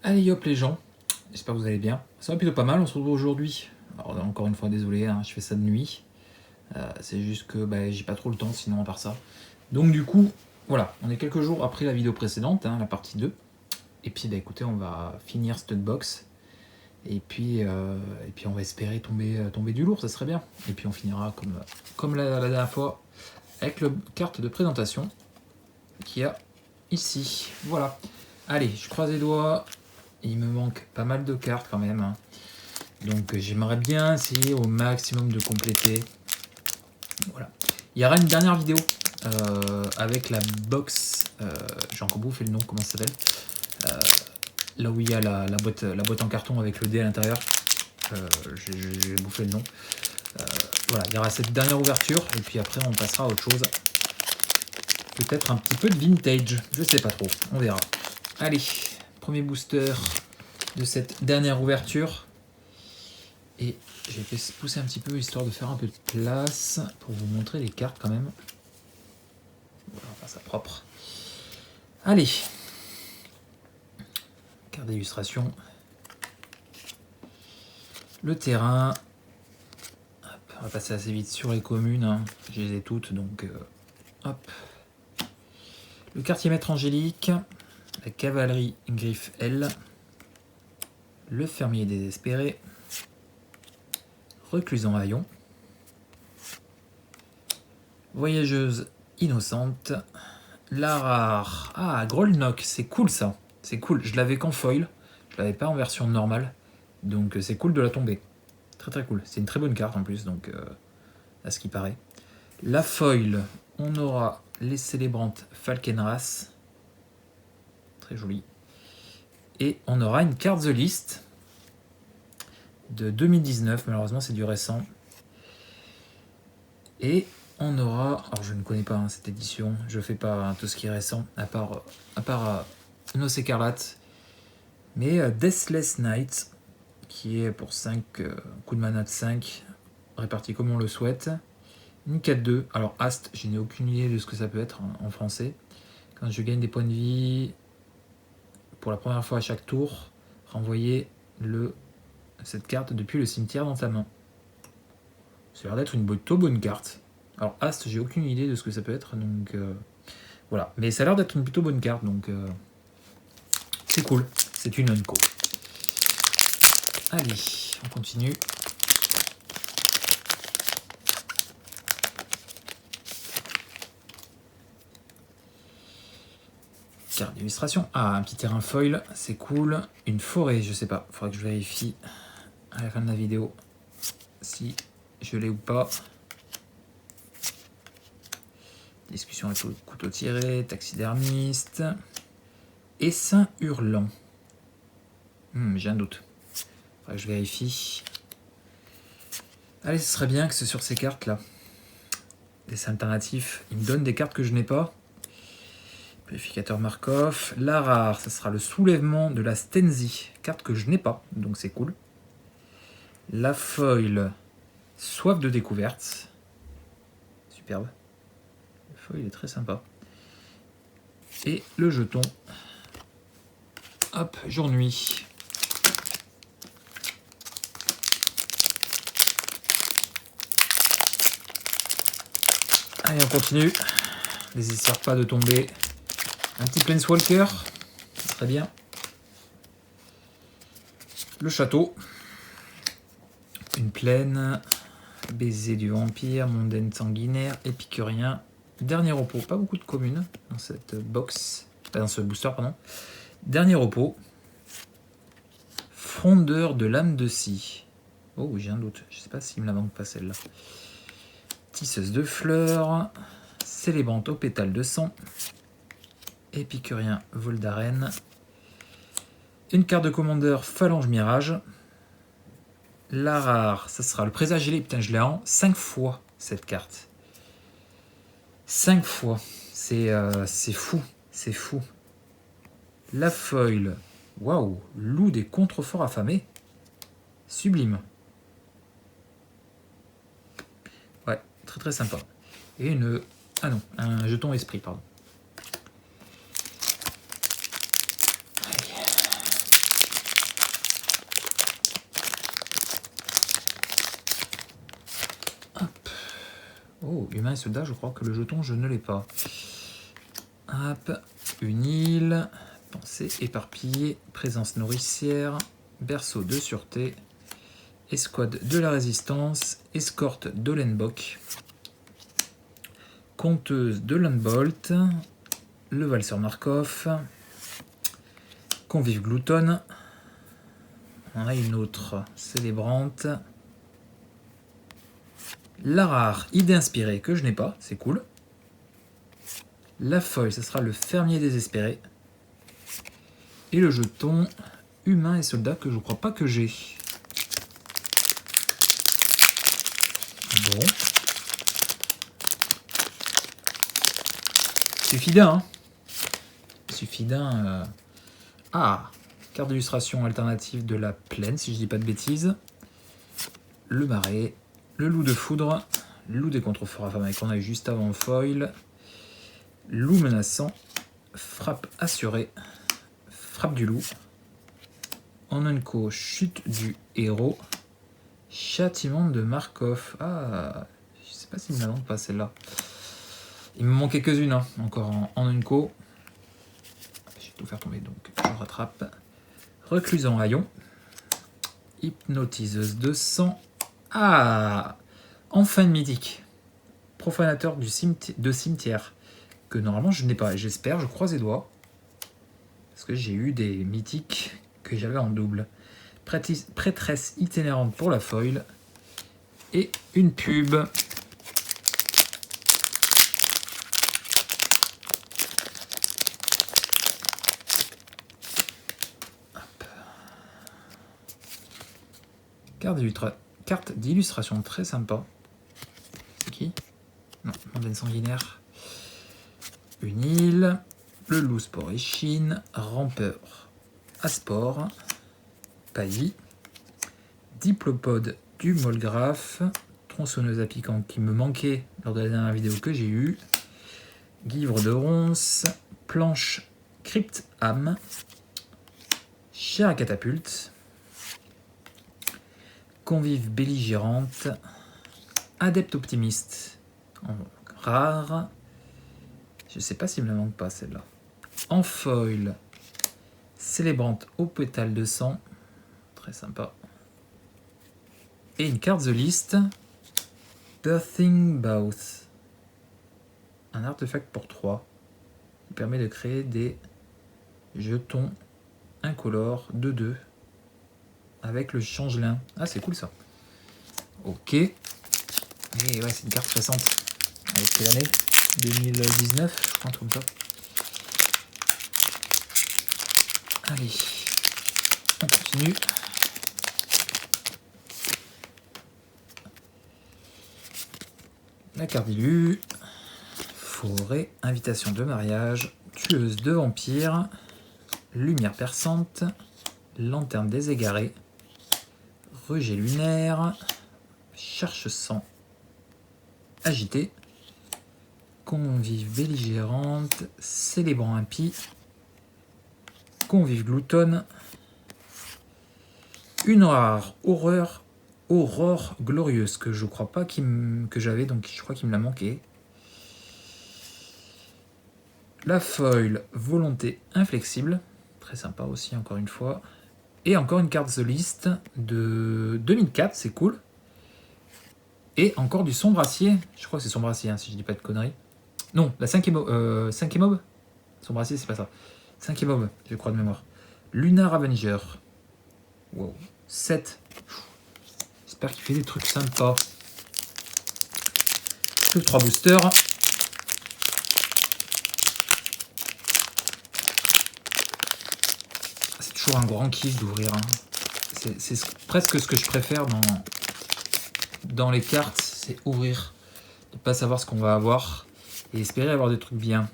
Allez hop les gens, j'espère que vous allez bien. Ça va plutôt pas mal, on se retrouve aujourd'hui. Alors encore une fois, désolé, hein, je fais ça de nuit. C'est juste que j'ai pas trop le temps sinon à part ça. Donc du coup, voilà, on est quelques jours après la vidéo précédente, hein, la partie 2. Et puis écoutez, on va finir cette box. Et puis on va espérer tomber du lourd, ça serait bien. Et puis on finira comme la dernière fois avec la carte de présentation qu'il y a ici. Voilà. Allez, je croise les doigts. Il me manque pas mal de cartes quand même, hein. Donc j'aimerais bien essayer au maximum de compléter. Voilà. Il y aura une dernière vidéo avec la box. J'ai encore bouffé le nom, comment ça s'appelle, là où il y a la boîte en carton avec le dé à l'intérieur. J'ai bouffé le nom. Voilà, il y aura cette dernière ouverture et puis après on passera à autre chose. Peut-être un petit peu de vintage, je sais pas trop, on verra. Allez, premier booster de cette dernière ouverture. Et j'ai fait pousser un petit peu histoire de faire un peu de place pour vous montrer les cartes quand même. Voilà, on va faire ça propre. Allez, carte d'illustration. Le terrain. Hop, on va passer assez vite sur les communes, hein. Je les ai toutes, donc hop. Le quartier maître angélique. La cavalerie griffe L. Le fermier désespéré. Reclusant haillon. Voyageuse innocente. La rare. Ah, Grolnok, c'est cool ça. C'est cool. Je l'avais qu'en foil. Je l'avais pas en version normale. Donc c'est cool de la tomber. Très très cool. C'est une très bonne carte en plus, donc à ce qui paraît. La foil, on aura les célébrantes Falkenrath. Très joli. Et on aura une carte The List de 2019. Malheureusement, c'est du récent. Et on aura... Alors, je ne connais pas cette édition. Je fais pas tout ce qui est récent, à part Nos Écarlates. Mais Deathless Knight, qui est pour 5 coups de mana de 5, répartis comme on le souhaite. Une 4-2. Alors, Ast, je n'ai aucune idée de ce que ça peut être en français. Quand je gagne des points de vie, pour la première fois à chaque tour, renvoyer cette carte depuis le cimetière dans ta main. Ça a l'air d'être une plutôt bonne carte. Alors, Ast, j'ai aucune idée de ce que ça peut être, donc voilà. Mais ça a l'air d'être une plutôt bonne carte, donc c'est cool. C'est une unco. Allez, on continue. Carte d'illustration. Ah, un petit terrain foil, c'est cool. Une forêt, je sais pas. Faudrait que je vérifie à la fin de la vidéo si je l'ai ou pas. Discussion avec le couteau tiré, taxidermiste. Essaim hurlant. J'ai un doute. Faudrait que je vérifie. Allez, ce serait bien que c'est sur ces cartes là. Des alternatifs. Il me donne des cartes que je n'ai pas. Purificateur Markov. La rare, ça sera le soulèvement de la Stenzi. Carte que je n'ai pas, donc c'est cool. La foil. Soif de découverte. Superbe. Le foil est très sympa. Et le jeton. Hop, jour-nuit. Allez, on continue. N'hésitez pas de tomber un petit Planeswalker. Très bien. Le château. Une plaine. Baiser du vampire. Mondaine sanguinaire. Épicurien. Dernier repos. Pas beaucoup de communes dans cette box. Dans ce booster, pardon. Dernier repos. Frondeur de l'âme de scie. Oh, j'ai un doute. Je sais pas s'il me la manque pas celle-là. Tisseuse de fleurs. Célébrante au pétale de sang. Épicurien vol d'arène. Une carte de commandeur Phalange Mirage. La rare, ça sera le présagé. Putain, je l'ai en 5 fois cette carte. 5 fois. C'est fou. C'est fou. La foil. Waouh. Loup des contreforts affamés. Sublime. Ouais, très très sympa. Et une... Ah non, un jeton esprit, pardon. humain et soldat, je crois que le jeton, je ne l'ai pas. Hop, une île, pensée éparpillée, présence nourricière, berceau de sûreté, escouade de la résistance, escorte d'Olenbock, conteuse de Landbolt, le valseur Markov, convive gloutonne, on a une autre célébrante, la rare idée inspirée que je n'ai pas, c'est cool. La foil, ce sera le fermier désespéré. Et le jeton humain et soldat que je crois pas que j'ai. Bon. Suffit d'un. Hein. Suffit d'un. Ah, carte d'illustration alternative de la plaine, si je dis pas de bêtises. Le marais, le loup de foudre, loup des contreforts affamés qu'on a eu juste avant foil. Loup menaçant, frappe assurée, frappe du loup, Onenko, chute du héros, châtiment de Markov. Ah, je sais pas s'il me la manque pas celle-là. Il me manque quelques-unes hein, encore en Onenko. Je vais tout faire tomber donc je rattrape. Reclusant haillon, hypnotiseuse de sang. Ah, enfin une mythique. Profanateur de cimetière. Que normalement je n'ai pas, j'espère, je croise les doigts. Parce que j'ai eu des mythiques que j'avais en double. Prêtresse itinérante pour la foil. Et une pub. Hop. Carte d'illustration très sympa. C'est qui? Non, mondaine sanguinaire. Une île, le loup sport échine, rampeur à sport, paillis, diplopode du molgraphe, tronçonneuse à piquant qui me manquait lors de la dernière vidéo que j'ai eue, guivre de ronce, planche crypte âme, chair à catapulte, convive belligérante, adepte optimiste, en rare. Je sais pas s'il me la manque pas celle-là. En foil, célébrante au pétale de sang. Très sympa. Et une carte The List. Birthing Bout. Un artefact pour 3. Qui permet de créer des jetons incolores de 2. Avec le changelin. Ah, c'est cool ça. Ok. Et ouais, c'est une carte récente. Avec quelle année 2019, je crois, un truc comme ça. Allez, on continue. La carte d'élu, forêt, invitation de mariage, tueuse de vampires, lumière perçante, lanterne des égarés, rejet lunaire, cherche-sang, agité, convive belligérante, célébrant impie, convive gloutonne, une rare aurore glorieuse que je crois pas que j'avais, donc je crois qu'il me l'a manqué. La foil volonté inflexible, très sympa aussi encore une fois. Et encore une carte The List de 2004, c'est cool. Et encore du sombracier, je crois que c'est sombracier hein, si je dis pas de conneries. Non, la 5e mob Sombracier c'est pas ça. 5e mob, je crois de mémoire. Lunar Avenger. Wow. 7. J'espère qu'il fait des trucs sympas. Plus 3 boosters. C'est toujours un grand kiff d'ouvrir. Hein. C'est presque ce que je préfère dans les cartes, c'est ouvrir. De ne pas savoir ce qu'on va avoir et espérer avoir des trucs bien.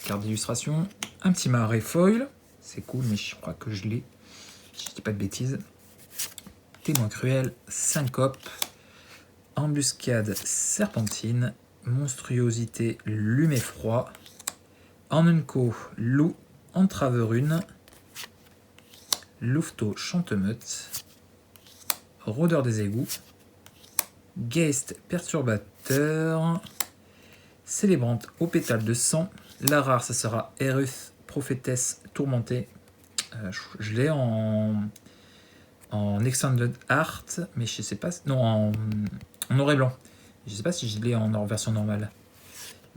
Carte d'illustration. Un petit marais foil. C'est cool, mais je crois que je l'ai. Je dis pas de bêtises. Témoin cruel, syncope, embuscade serpentine, monstruosité lumet froid, Ennenko loup entraverune, louveteau chantemeute, rôdeur des égouts, geist perturbateur, Célébrante au pétale de sang. La rare, ça sera Eruth, prophétesse tourmentée. Je l'ai en Extended Art, mais je sais pas. Non, en noir et blanc. Je sais pas si je l'ai en version normale.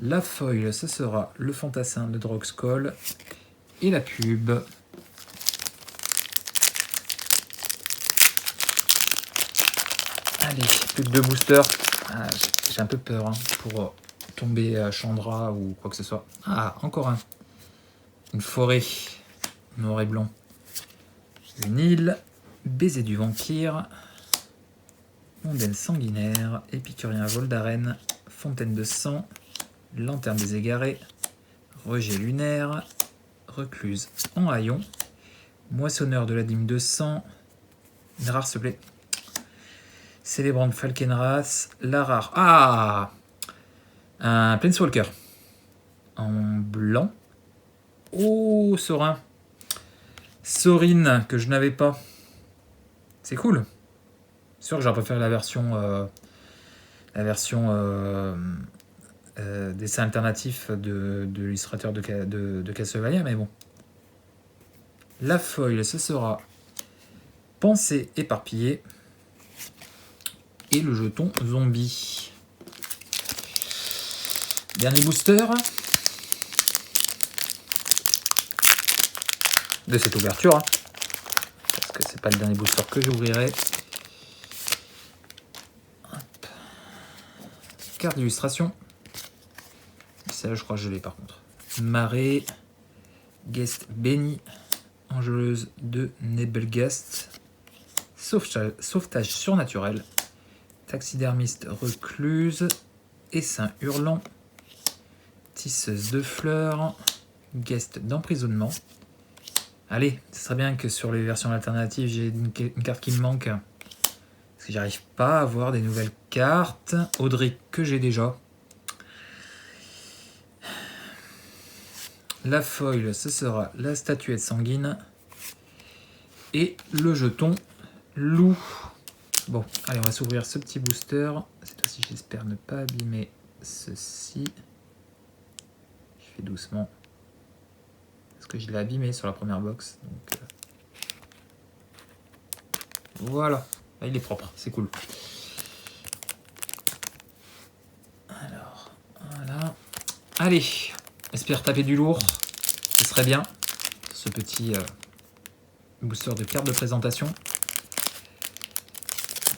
La foil, ce sera le fantassin de Drogskull. Et la pub. Allez, plus que 2 boosters. Ah, j'ai un peu peur hein, pour tomber Chandra ou quoi que ce soit. Ah, encore un. Une forêt noir et blanc. Une île. Baiser du vampire. Mondaine sanguinaire. Épicurien vol d'arène. Fontaine de sang. Lanterne des égarés. Rejet lunaire. Recluse en haillon. Moissonneur de la dîme de sang. Une rare se plaît. Célébrante Falkenrath. La rare. Ah, un Planeswalker. En blanc. Oh, Sorin. Sorin, que je n'avais pas. C'est cool. C'est sûr que j'aurais préféré la version dessin alternatif de l'illustrateur de Castlevania, mais bon. La foil, ce sera Pensée éparpillée. Et le jeton zombie. Dernier booster de cette ouverture. Hein, parce que c'est pas le dernier booster que j'ouvrirai. Carte d'illustration. Celle-là, je crois que je l'ai par contre. Marée. Guest béni. Angeleuse de Nebelgast. Sauvetage surnaturel. Taxidermiste recluse. Essaim hurlant. Tisseuse de fleurs. Guest d'emprisonnement. Allez, ce serait bien que sur les versions alternatives, j'ai une carte qui me manque. Parce que j'arrive pas à avoir des nouvelles cartes. Audrey, que j'ai déjà. La foil, ce sera la statuette sanguine. Et le jeton loup. Bon, allez, on va s'ouvrir ce petit booster. Cette fois-ci, j'espère ne pas abîmer ceci. Je fais doucement. Parce que je l'ai abîmé sur la première box. Donc, voilà. Là, il est propre, c'est cool. Alors, voilà. Allez, j'espère taper du lourd. Ce serait bien. Ce petit booster de carte de présentation.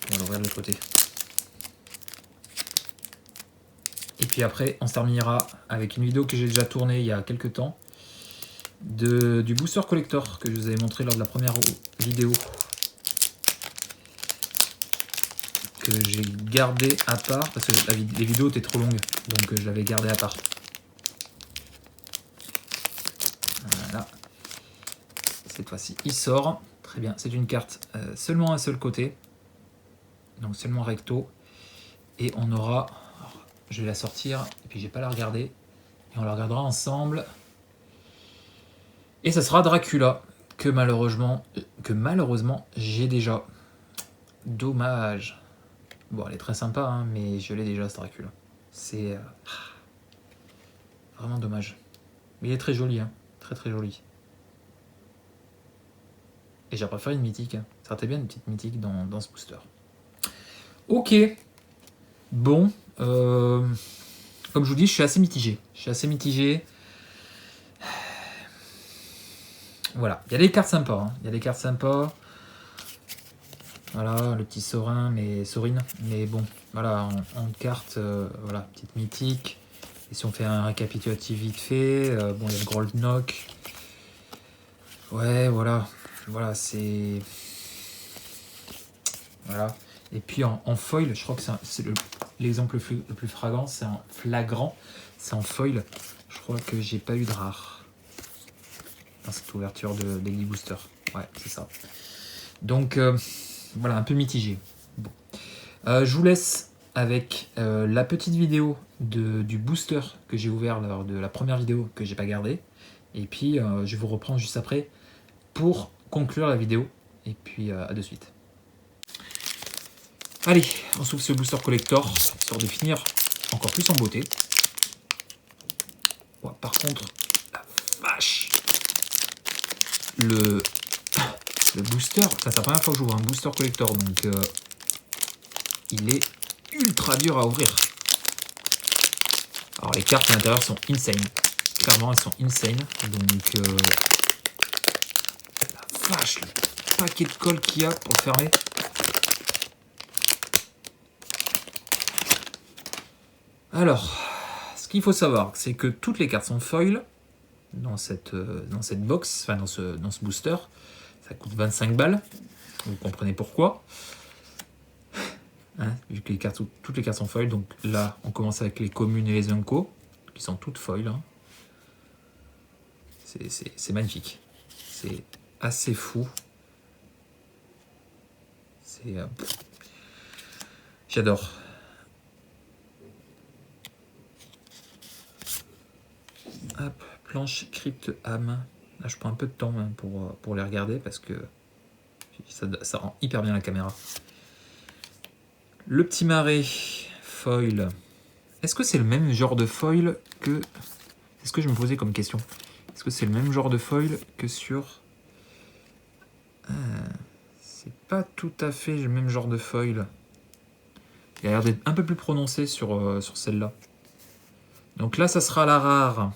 On va l'ouvrir de l'autre côté. Et puis après, on se terminera avec une vidéo que j'ai déjà tournée il y a quelques temps. Du booster collector que je vous avais montré lors de la première vidéo. Que j'ai gardé à part. Parce que les vidéos étaient trop longues. Donc je l'avais gardé à part. Voilà. Cette fois-ci, il sort. Très bien. C'est une carte seulement un seul côté. Donc seulement recto. Et on aura... Alors, je vais la sortir. Et puis je vais pas la regarder. Et on la regardera ensemble. Et ça sera Dracula. Que malheureusement j'ai déjà. Dommage. Bon, elle est très sympa, hein, mais je l'ai déjà, ce Dracula. C'est vraiment dommage. Mais il est très joli, hein. Très très joli. Et j'ai préféré une mythique. Hein. Ça aurait été bien une petite mythique dans ce booster. Ok. Bon. Comme je vous dis, je suis assez mitigé. Voilà. Il y a des cartes sympas. Hein. Il y a des cartes sympas. Voilà, le petit Sorin, Sorine. Mais bon, voilà, en carte, voilà, petite mythique. Et si on fait un récapitulatif vite fait, bon, il y a le Groldnock. Ouais, voilà. Voilà, c'est... Voilà. Et puis en foil, je crois que c'est l'exemple le plus flagrant, c'est en foil. Je crois que j'ai pas eu de rare dans cette ouverture de Daily Booster. Ouais, c'est ça. Donc... voilà, un peu mitigé. Bon. Je vous laisse avec la petite vidéo du booster que j'ai ouvert lors de la première vidéo que j'ai pas gardée. Et puis, je vous reprends juste après pour conclure la vidéo. Et puis, à de suite. Allez, on s'ouvre ce booster collector, histoire de finir encore plus en beauté. Ouais, par contre, la vache, le booster, ça c'est la première fois que j'ouvre un booster collector, donc il est ultra dur à ouvrir. Alors les cartes à l'intérieur sont insane. Clairement, elles sont insane. Donc la vache, le paquet de colle qu'il y a pour le fermer. Alors, ce qu'il faut savoir, c'est que toutes les cartes sont foil dans cette box, enfin dans ce booster. Ça coûte 25 balles. Vous comprenez pourquoi. Hein, vu que toutes les cartes sont foil. Donc là, on commence avec les communes et les unco, qui sont toutes foil. Hein. C'est magnifique. C'est assez fou. J'adore. Hop, planche crypte âme. Là, je prends un peu de temps hein, pour les regarder parce que ça rend hyper bien la caméra. Le petit marais foil. Est-ce que c'est le même genre de foil que... C'est ce que je me posais comme question. Est-ce que c'est le même genre de foil que sur... c'est pas tout à fait le même genre de foil. Il a l'air d'être un peu plus prononcé sur celle-là. Donc là, ça sera la rare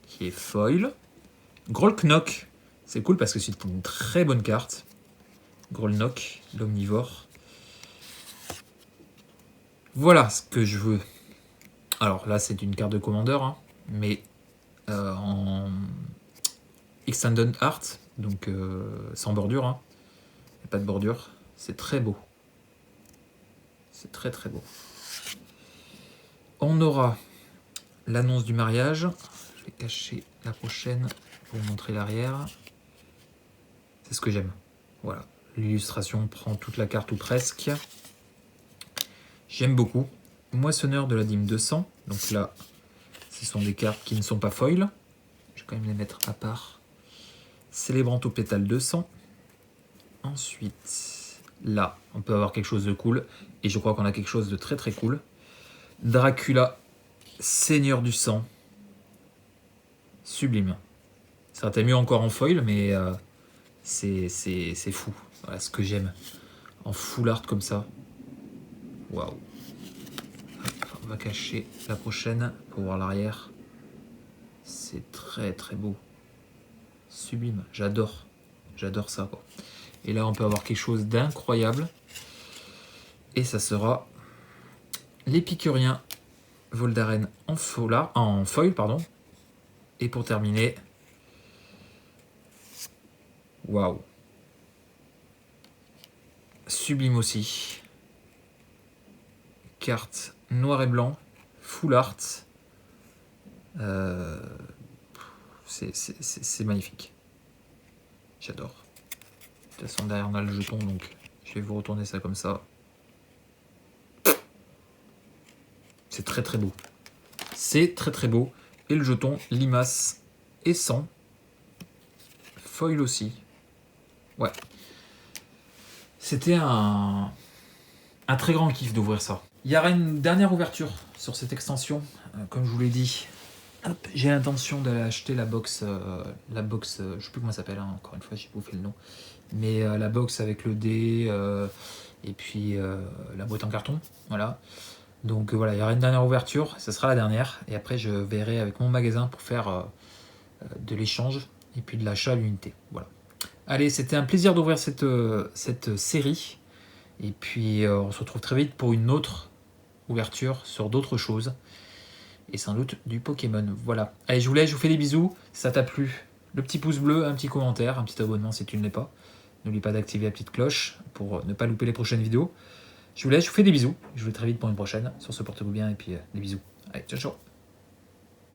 qui est foil. Grolknock, c'est cool parce que c'est une très bonne carte. Grolknock, l'omnivore. Voilà ce que je veux. Alors là, c'est une carte de commandeur, hein, mais en Extended Art, donc sans bordure. Hein. Il n'y a pas de bordure. C'est très beau. C'est très très beau. On aura l'annonce du mariage. Je vais cacher la prochaine pour vous montrer l'arrière. C'est ce que j'aime. Voilà. L'illustration prend toute la carte ou presque. J'aime beaucoup. Moissonneur de la dîme 200. Donc là, ce sont des cartes qui ne sont pas foil. Je vais quand même les mettre à part. Célébrant au pétale 200. Ensuite, là, on peut avoir quelque chose de cool. Et je crois qu'on a quelque chose de très très cool. Dracula, Seigneur du sang. Sublime. Ça aurait été mieux encore en foil, mais c'est fou. Voilà ce que j'aime. En full art comme ça. Waouh. On va cacher la prochaine pour voir l'arrière. C'est très très beau. Sublime. J'adore. J'adore ça, quoi. Et là, on peut avoir quelque chose d'incroyable. Et ça sera l'épicurien Voldaren en foil, pardon. Et pour terminer, waouh. Sublime aussi. Carte noir et blanc, full art. C'est magnifique. J'adore. De toute façon, derrière on a le jeton, donc je vais vous retourner ça comme ça. C'est très très beau. C'est très très beau. Et le jeton, limace et sang. Foil aussi. Ouais. C'était un très grand kiff d'ouvrir ça. Il y aura une dernière ouverture sur cette extension. Comme je vous l'ai dit, j'ai l'intention d'aller acheter la box, je sais plus comment ça s'appelle, hein, encore une fois, j'ai bouffé le nom. Mais la box avec le dé et puis la boîte en carton. Voilà. Donc voilà, il y aura une dernière ouverture, ça sera la dernière. Et après, je verrai avec mon magasin pour faire de l'échange et puis de l'achat à l'unité. Voilà. Allez, c'était un plaisir d'ouvrir cette série. Et puis, on se retrouve très vite pour une autre ouverture sur d'autres choses. Et sans doute du Pokémon. Voilà. Allez, je vous laisse, je vous fais des bisous. Si ça t'a plu, le petit pouce bleu, un petit commentaire, un petit abonnement si tu ne l'es pas. N'oublie pas d'activer la petite cloche pour ne pas louper les prochaines vidéos. Je vous laisse, je vous fais des bisous. Je vous dis très vite pour une prochaine. Sur ce, portez-vous bien et puis des bisous. Allez, ciao, ciao.